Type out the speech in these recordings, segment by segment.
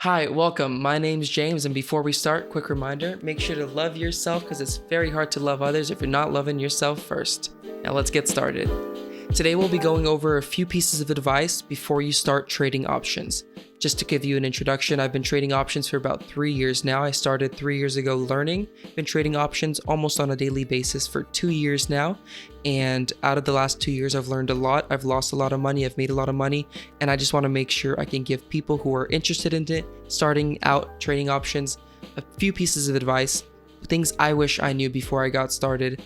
Hi, welcome. My name's James, and before we start, quick reminder, make sure to love yourself because it's very hard to love others if you're not loving yourself first. Now let's get started. Today we'll be going over a few pieces of advice before you start trading options. Just to give you an introduction, I've been trading options for about 3 years now. I started 3 years ago learning, been trading options almost on a daily basis for 2 years now. And out of the last 2 years, I've learned a lot. I've lost a lot of money. I've made a lot of money. And I just want to make sure I can give people who are interested in it, starting out trading options, a few pieces of advice, things I wish I knew before I got started.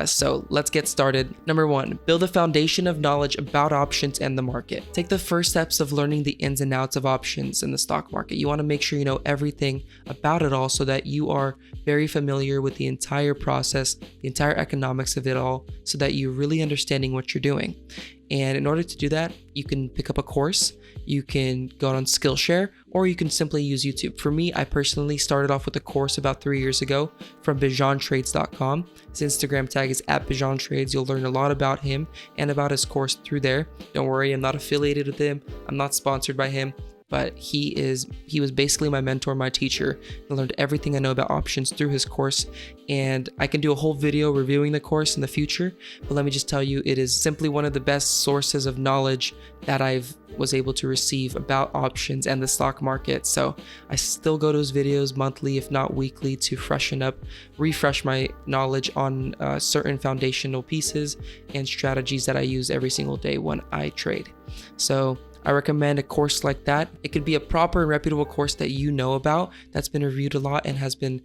So let's get started. Number 1, build a foundation of knowledge about options and the market. Take the first steps of learning the ins and outs of options in the stock market. You want to make sure you know everything about it all so that you are very familiar with the entire process, the entire economics of it all, so that you're really understanding what you're doing. And in order to do that, you can pick up a course, you can go on Skillshare, or you can simply use YouTube. For me, I personally started off with a course about 3 years ago from BijanTrades.com. His Instagram tag is @BijanTrades. You'll learn a lot about him and about his course through there. Don't worry, I'm not affiliated with him. I'm not sponsored by him. But he was basically my mentor, my teacher. I learned everything I know about options through his course, and I can do a whole video reviewing the course in the future. But let me just tell you, it is simply one of the best sources of knowledge that I've was able to receive about options and the stock market. So I still go to his videos monthly, if not weekly, to refresh my knowledge on certain foundational pieces and strategies that I use every single day when I trade. So I recommend a course like that. It could be a proper and reputable course that you know about, that's been reviewed a lot and has been,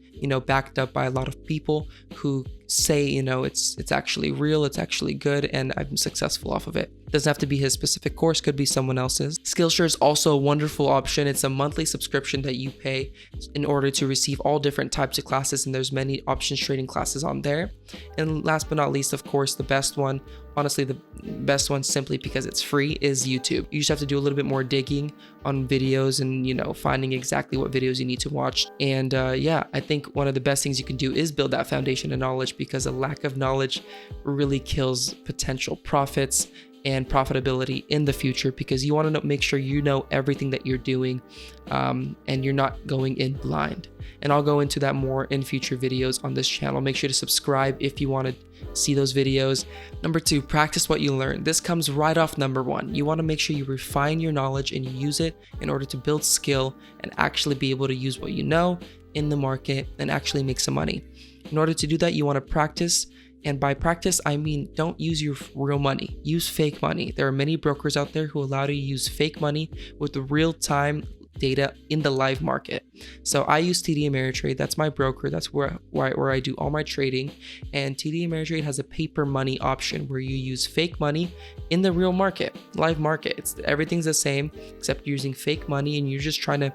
backed up by a lot of people who say, it's actually real, it's actually good, and I've been successful off of it. Doesn't have to be his specific course, could be someone else's. Skillshare is also a wonderful option. It's a monthly subscription that you pay in order to receive all different types of classes, and there's many options trading classes on there. And last but not least, of course, the best one, honestly, the best one simply because it's free, is YouTube. You just have to do a little bit more digging on videos and, finding exactly what videos you need to watch. And I think one of the best things you can do is build that foundation of knowledge, because a lack of knowledge really kills potential profits and profitability in the future, because you want to make sure you know everything that you're doing and you're not going in blind. And I'll go into that more in future videos on this channel. Make sure to subscribe if you want to see those videos. Number 2, practice what you learn. This comes right off number 1. You want to make sure you refine your knowledge and you use it in order to build skill and actually be able to use what you know in the market and actually make some money. In order to do that, you want to practice. And by practice, I mean, don't use your real money. Use fake money. There are many brokers out there who allow you to use fake money with the real-time data in the live market. So I use TD Ameritrade. That's my broker. That's where I do all my trading. And TD Ameritrade has a paper money option where you use fake money in the real market, live market. Everything's the same except you're using fake money, and you're just trying to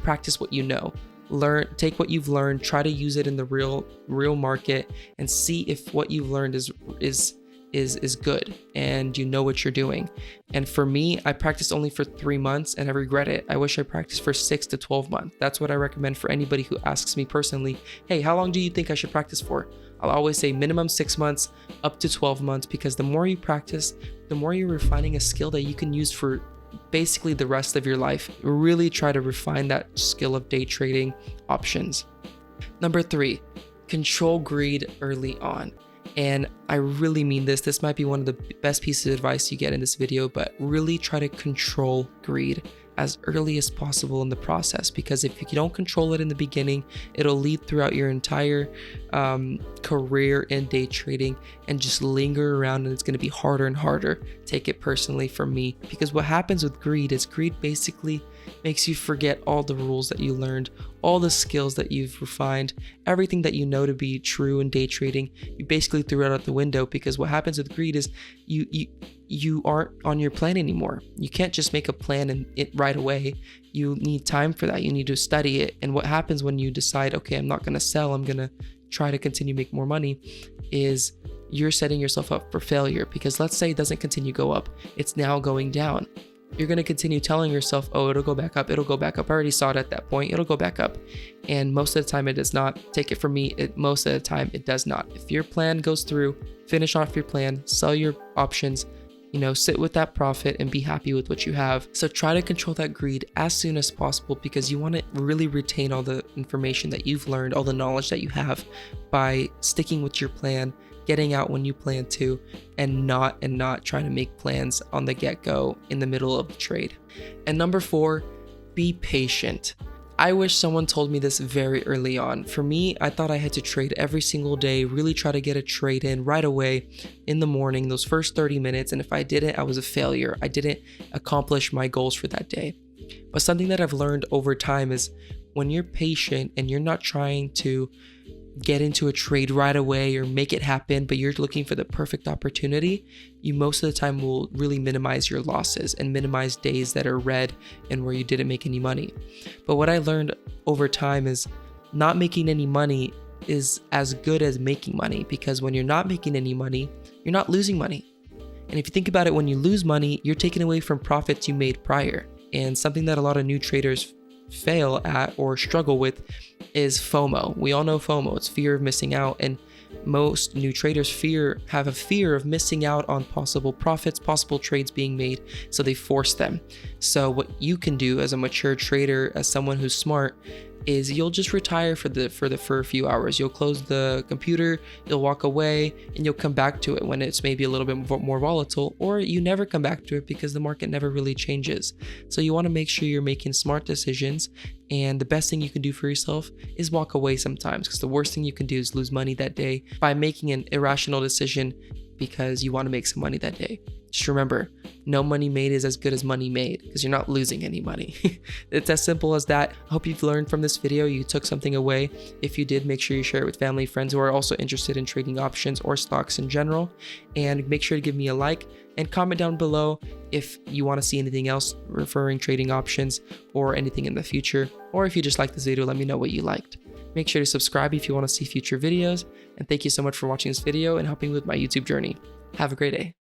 practice what you know. Take what you've learned, try to use it in the real market, and see if what you've learned is good and you know what you're doing. And for me, I practiced only for 3 months and I regret it. I wish I practiced for 6 to 12 months. That's what I recommend for anybody who asks me personally, hey, how long do you think I should practice for? I'll always say minimum 6 months up to 12 months, because the more you practice, the more you're refining a skill that you can use for basically the rest of your life. Really try to refine that skill of day trading options. Number 3, control greed early on. And I really mean this. This might be one of the best pieces of advice you get in this video, but really try to control greed as early as possible in the process, because if you don't control it in the beginning, it'll lead throughout your entire career in day trading and just linger around, and it's going to be harder and harder. Take it personally from me, because what happens with greed is greed basically makes you forget all the rules that you learned, all the skills that you've refined, everything that you know to be true in day trading. You basically threw it out the window, because what happens with greed is you aren't on your plan anymore. You can't just make a plan and it right away. You need time for that. You need to study it. And what happens when you decide, okay, I'm not going to sell, I'm going to try to continue to make more money, is you're setting yourself up for failure. Because let's say it doesn't continue to go up, it's now going down. You're going to continue telling yourself, oh, it'll go back up, it'll go back up. I already saw it at that point, it'll go back up. And most of the time it does not. Take it from me, most of the time it does not. If your plan goes through, finish off your plan, sell your options, sit with that profit and be happy with what you have. So try to control that greed as soon as possible, because you want to really retain all the information that you've learned, all the knowledge that you have, by sticking with your plan, getting out when you plan to, and not trying to make plans on the get-go in the middle of the trade. And number 4, be patient. I wish someone told me this very early on. For me, I thought I had to trade every single day, really try to get a trade in right away in the morning, those first 30 minutes. And if I didn't, I was a failure. I didn't accomplish my goals for that day. But something that I've learned over time is when you're patient and you're not trying to get into a trade right away or make it happen, but you're looking for the perfect opportunity, you most of the time will really minimize your losses and minimize days that are red and where you didn't make any money. But what I learned over time is not making any money is as good as making money, because when you're not making any money, you're not losing money. And if you think about it, when you lose money, you're taking away from profits you made prior. And something that a lot of new traders fail at or struggle with is FOMO. We all know FOMO. It's fear of missing out, and most new traders have a fear of missing out on possible profits, possible trades being made, so they force them. So what you can do as a mature trader, as someone who's smart, is you'll just retire for a few hours. You'll close the computer, you'll walk away, and you'll come back to it when it's maybe a little bit more volatile, or you never come back to it because the market never really changes. So you want to make sure you're making smart decisions, and the best thing you can do for yourself is walk away sometimes, because the worst thing you can do is lose money that day by making an irrational decision because you want to make some money that day. Just remember, no money made is as good as money made, because you're not losing any money. It's as simple as that. I hope you've learned from this video, you took something away. If you did, make sure you share it with family, friends who are also interested in trading options or stocks in general. And make sure to give me a like and comment down below if you want to see anything else referring trading options or anything in the future. Or if you just liked this video, let me know what you liked. Make sure to subscribe if you want to see future videos. And thank you so much for watching this video and helping with my YouTube journey. Have a great day.